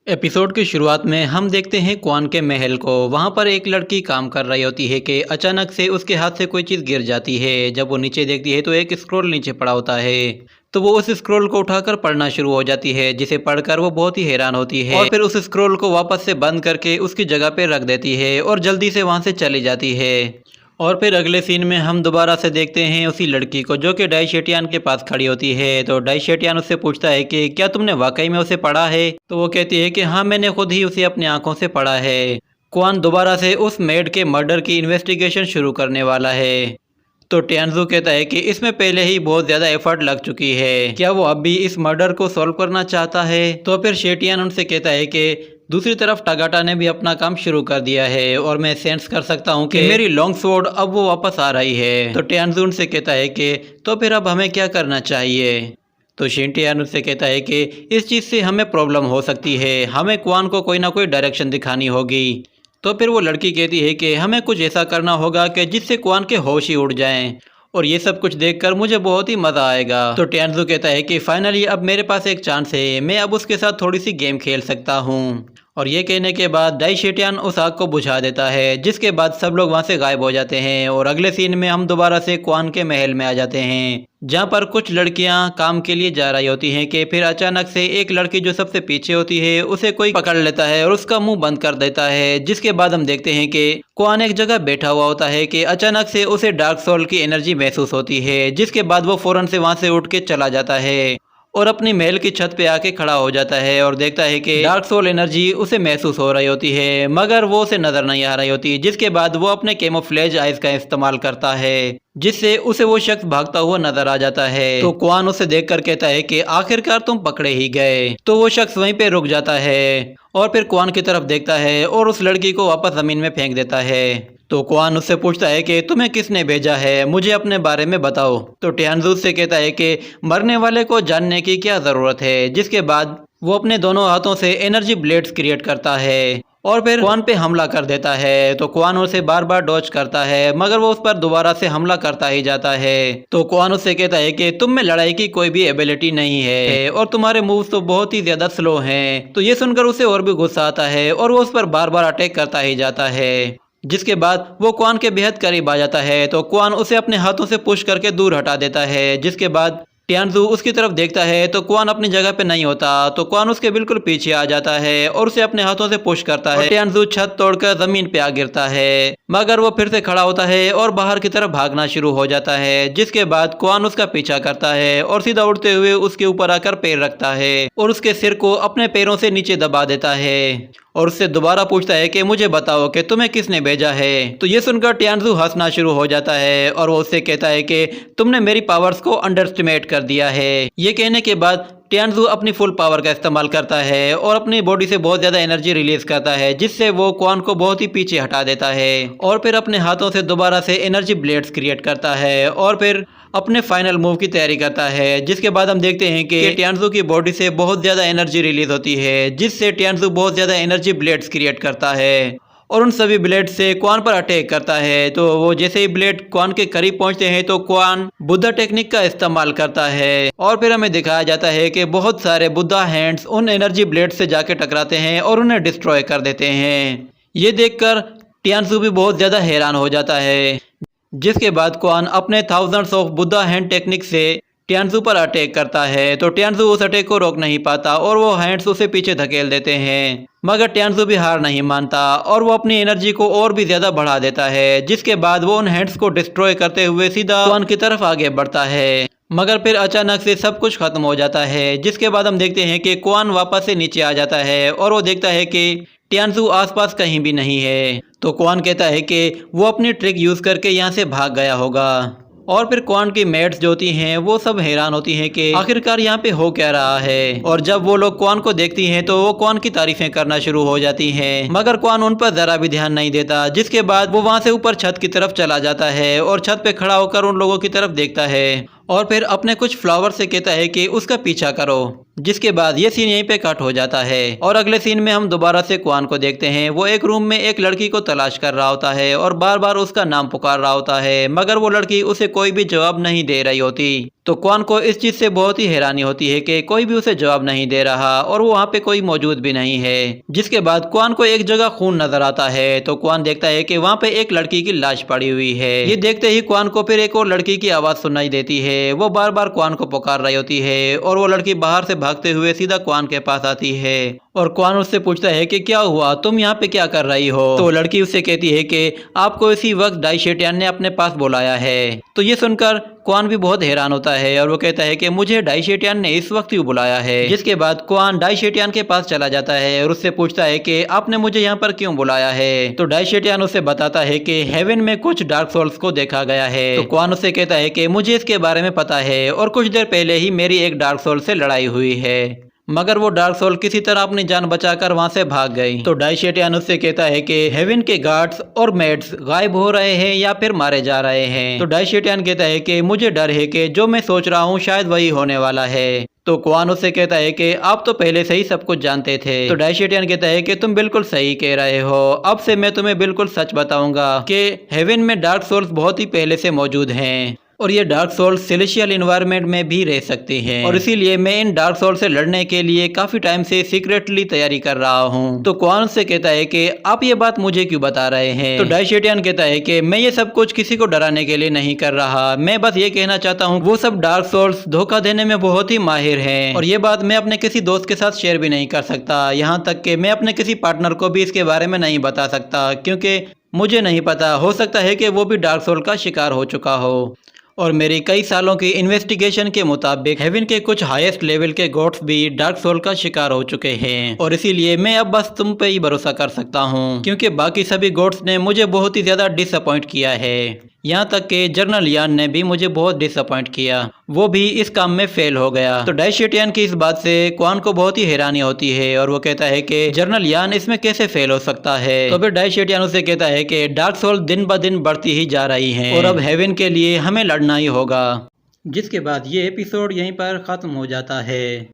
Episode की शुरुआत में हम देखते हैं क्वान के महल को। वहां पर एक लड़की काम कर रही होती है कि अचानक से उसके हाथ से कोई चीज़ गिर जाती है। जब वो नीचे देखती है तो एक स्क्रॉल नीचे पड़ा होता है। तो वो उस स्क्रॉल को उठाकर पढ़ना शुरू हो जाती है, जिसे पढ़कर वो बहुत ही हैरान होती है और फिर उस स्क्रॉल को वापस से बंद करके उसकी जगह पे रख देती है और जल्दी से वहां से चली जाती है। और फिर अगले सीन में हम दोबारा से देखते हैं उसी लड़की को, जो कि डाई शेटियान के पास खड़ी होती है। तो डाई शेटियान उससे पूछता है कि क्या तुमने वाकई में उसे पढ़ा है? तो वो कहती है कि हाँ, मैंने खुद ही उसे अपनी आंखों से पढ़ा है। क्वान दोबारा से उस मेड के मर्डर की इन्वेस्टिगेशन शुरू करने वाला है। तो टियानजू कहता है कि इसमें पहले ही बहुत ज़्यादा एफर्ट लग चुकी है, क्या वो अब भी इस मर्डर को सॉल्व करना चाहता है? तो फिर शेटियान उनसे कहता है कि दूसरी तरफ टागाटा ने भी अपना काम शुरू कर दिया है और मैं सेंस कर सकता हूँ कि मेरी लॉन्ग स्वॉर्ड अब वो वापस आ रही है। तो टियानजू उनसे कहता है कि तो फिर अब हमें क्या करना चाहिए? तो शिनटियान उनसे कहता है कि इस चीज़ से हमें प्रॉब्लम हो सकती है, हमें क्वान को कोई ना कोई डायरेक्शन दिखानी होगी। तो फिर वो लड़की कहती है कि हमें कुछ ऐसा करना होगा कि जिससे क्वान के होश ही उड़ जाएं, और ये सब कुछ देखकर मुझे बहुत ही मज़ा आएगा। तो टियानजू कहता है कि फाइनली अब मेरे पास एक चांस है, मैं अब उसके साथ थोड़ी सी गेम खेल सकता हूँ। और ये कहने के बाद डाई शेटियान उस आग को बुझा देता है, जिसके बाद सब लोग वहाँ से गायब हो जाते हैं। और अगले सीन में हम दोबारा से क्वान के महल में आ जाते हैं, जहाँ पर कुछ लड़कियां काम के लिए जा रही होती हैं कि फिर अचानक से एक लड़की जो सबसे पीछे होती है उसे कोई पकड़ लेता है और उसका मुंह बंद कर देता है। जिसके बाद हम देखते हैं कि क्वान एक जगह बैठा हुआ होता है कि अचानक से उसे डार्क सोल की एनर्जी महसूस होती है। जिसके बाद वो फौरन से वहाँ से उठ के चला जाता है और अपनी महल की छत पे आके खड़ा हो जाता है और देखता है कि डार्क सोल एनर्जी उसे महसूस हो रही होती है, मगर वो उसे नजर नहीं आ रही होती। जिसके बाद वो अपने कैमोफ्लेज आइज का इस्तेमाल करता है, जिससे उसे वो शख्स भागता हुआ नजर आ जाता है। तो क्वान उसे देखकर कहता है कि आखिरकार तुम पकड़े ही गए। तो वो शख्स वहीं पे रुक जाता है और फिर क्वान की तरफ देखता है और उस लड़की को वापस जमीन में फेंक देता है। तो क्वान उससे पूछता है कि तुम्हें किसने भेजा है, मुझे अपने बारे में बताओ। तो टियानजू से कहता है कि मरने वाले को जानने की क्या ज़रूरत है। जिसके बाद वो अपने दोनों हाथों से एनर्जी ब्लेड्स क्रिएट करता है और फिर क्वान पे हमला कर देता है। तो क्वान उसे बार बार डॉज करता है, मगर वो उस पर दोबारा से हमला करता ही जाता है। तो क्वान उससे कहता है कि तुम में लड़ाई की कोई भी एबिलिटी नहीं है और तुम्हारे मूव्स तो बहुत ही ज्यादा स्लो हैं। तो ये सुनकर उसे और भी गुस्सा आता है और वो उस पर बार बार अटैक करता ही जाता है। जिसके बाद वो क्वान के बेहद करीब आ जाता है। तो क्वान उसे अपने हाथों से पुश करके दूर हटा देता है। जिसके बाद टियानजू उसकी तरफ देखता है तो क्वान अपनी जगह पे नहीं होता। तो क्वान उसके बिल्कुल पीछे आ जाता है और उसे अपने हाथों से पुश करता है। टियानजू छत तोड़कर जमीन पे आ गिरता है, मगर वो फिर से खड़ा होता है और बाहर की तरफ भागना शुरू हो जाता है। जिसके बाद क्वान उसका पीछा करता है और सीधा उड़ते हुए उसके ऊपर आकर पैर रखता है और उसके सिर को अपने पैरों से नीचे दबा देता है और उससे दोबारा पूछता है कि मुझे बताओ कि तुम्हें किसने भेजा है। तो ये सुनकर टियानजू हंसना शुरू हो जाता है और वो उससे कहता है कि तुमने मेरी पावर्स को अंडरएस्टिमेट कर दिया है। ये कहने के बाद टियानजू अपनी फुल पावर का इस्तेमाल करता है और अपनी बॉडी से बहुत ज़्यादा एनर्जी रिलीज करता है, जिससे वो क्वान को बहुत ही पीछे हटा देता है और फिर अपने हाथों से दोबारा से एनर्जी ब्लेड्स क्रिएट करता है और फिर अपने फाइनल मूव की तैयारी करता है। जिसके बाद हम देखते हैं कि टियानजू की बॉडी से बहुत ज़्यादा एनर्जी रिलीज होती है, जिससे टियानजू बहुत ज़्यादा एनर्जी ब्लेड्स क्रिएट करता है और उन सभी ब्लेड से क्वान पर अटैक करता है। तो वो जैसे ही ब्लेड क्वान के करीब पहुंचते हैं तो क्वान बुद्धा टेक्निक का इस्तेमाल करता है और फिर हमें दिखाया जाता है कि बहुत सारे बुद्धा हैंड्स उन एनर्जी ब्लेड से जाके टकराते हैं और उन्हें डिस्ट्रॉय कर देते हैं। ये देखकर टियानजू भी बहुत ज़्यादा हैरान हो जाता है। जिसके बाद क्वान अपने thousands of Buddha hand technique से टियानजू पर अटैक करता है। तो टियानजू उस अटैक को रोक नहीं पाता और वो हैंड्स उसे पीछे धकेल देते हैं, मगर टियानजू भी हार नहीं मानता और वो अपनी एनर्जी को और भी ज्यादा बढ़ा देता है। जिसके बाद वो उन हैंड्स को डिस्ट्रॉय करते हुए सीधा क्वान की तरफ आगे बढ़ता है, मगर फिर अचानक से सब कुछ खत्म हो जाता है। जिसके बाद हम देखते हैं कि क्वान वापस से नीचे आ जाता है और वो देखता है कि टियानजू आसपास कहीं भी नहीं है। तो क्वान कहता है कि वो अपनी ट्रिक यूज करके यहाँ से भाग गया होगा और फिर क्वान की मेट्स जो होती हैं वो सब हैरान होती हैं कि आखिरकार यहाँ पे हो क्या रहा है। और जब वो लोग क्वान को देखती हैं तो वो क्वान की तारीफें करना शुरू हो जाती हैं, मगर क्वान उन पर जरा भी ध्यान नहीं देता। जिसके बाद वो वहाँ से ऊपर छत की तरफ चला जाता है और छत पे खड़ा होकर उन लोगों की तरफ देखता है और फिर अपने कुछ फ्लावर से कहता है कि उसका पीछा करो। जिसके बाद ये सीन यहीं पे कट हो जाता है और अगले सीन में हम दोबारा से क्वान को देखते हैं। वो एक रूम में एक लड़की को तलाश कर रहा होता है और बार बार उसका नाम पुकार रहा होता है, मगर वो लड़की उसे कोई भी जवाब नहीं दे रही होती। तो क्वान को इस चीज से बहुत ही हैरानी होती है कि कोई भी उसे जवाब नहीं दे रहा और वो वहाँ पे कोई मौजूद भी नहीं है। जिसके बाद क्वान को एक जगह खून नजर आता है तो क्वान देखता है कि वहाँ पे एक लड़की की लाश पड़ी हुई है। ये देखते ही क्वान को फिर एक और लड़की की आवाज सुनाई देती है। वो बार बार क्वान को पुकार रही होती है और वो लड़की बाहर से भागते हुए सीधा क्वान के पास आती है और क्वान उससे पूछता है कि क्या हुआ, तुम यहाँ पे क्या कर रही हो। तो लड़की उससे कहती है कि आपको इसी वक्त डाई शेटियन ने अपने पास बुलाया है। तो ये सुनकर क्वान भी बहुत हैरान होता है और वो कहता है कि मुझे डाई शेटियन ने इस वक्त क्यों बुलाया है। जिसके बाद क्वान डाई शेटियन के पास चला जाता है और उससे पूछता है कि आपने मुझे यहाँ पर क्यों बुलाया है। तो डाई शेटियन उसे बताता है कि हेवन में कुछ डार्क सोल्स को देखा गया है। तो क्वान उससे कहता है कि मुझे इसके बारे में पता है और कुछ देर पहले ही मेरी एक डार्क सोल से लड़ाई हुई है, मगर वो डार्क सोल किसी तरह अपनी जान बचाकर वहां से भाग गई। तो डाई शेटियन उससे कहता है कि हेवन के गार्ड्स और मेड्स गायब हो रहे हैं या फिर मारे जा रहे हैं। तो डाई शेटियन कहता है कि मुझे डर है कि जो मैं सोच रहा हूँ शायद वही होने वाला है। तो क्वान उससे कहता है कि आप तो पहले से ही सब कुछ जानते थे। तो डाई शेटियन कहता है कि तुम बिल्कुल सही कह रहे हो, अब से मैं तुम्हें बिल्कुल सच बताऊंगा कि हेवन में डार्क सोल्स बहुत ही पहले से मौजूद हैं और ये डार्क सोल सेलेशियल इन्वायरमेंट में भी रह सकते हैं और इसीलिए मैं इन डार्क सोल से लड़ने के लिए काफी टाइम से सीक्रेटली तैयारी कर रहा हूँ। तो क्वान से कहता है कि आप ये बात मुझे क्यों बता रहे हैं। तो डाई शेटियन कहता है कि मैं ये सब कुछ किसी को डराने के लिए नहीं कर रहा, मैं बस ये कहना चाहता हूँ वो सब डार्क सोल्स धोखा देने में बहुत ही माहिर हैं और ये बात मैं अपने किसी दोस्त के साथ शेयर भी नहीं कर सकता, यहाँ तक कि मैं अपने किसी पार्टनर को भी इसके बारे में नहीं बता सकता क्योंकि मुझे नहीं पता, हो सकता है कि वो भी डार्क सोल का शिकार हो चुका हो। और मेरी कई सालों की इन्वेस्टिगेशन के मुताबिक हेवन के कुछ हाईएस्ट लेवल के गॉड्स भी डार्क सोल का शिकार हो चुके हैं और इसीलिए मैं अब बस तुम पे ही भरोसा कर सकता हूँ क्योंकि बाकी सभी गॉड्स ने मुझे बहुत ही ज्यादा डिसअपॉइंट किया है। यहाँ तक कि जनरल यान ने भी मुझे बहुत डिसअपॉइंट किया, वो भी इस काम में फेल हो गया। तो डाई शेटियन की इस बात से क्वान को बहुत ही हैरानी होती है और वो कहता है कि जनरल यान इसमें कैसे फेल हो सकता है। तो फिर डाई शेटियन उसे कहता है कि डार्क सोल दिन ब दिन बढ़ती ही जा रही हैं और अब हेवन के लिए हमें लड़ना ही होगा। जिसके बाद ये एपिसोड यहीं पर खत्म हो जाता है।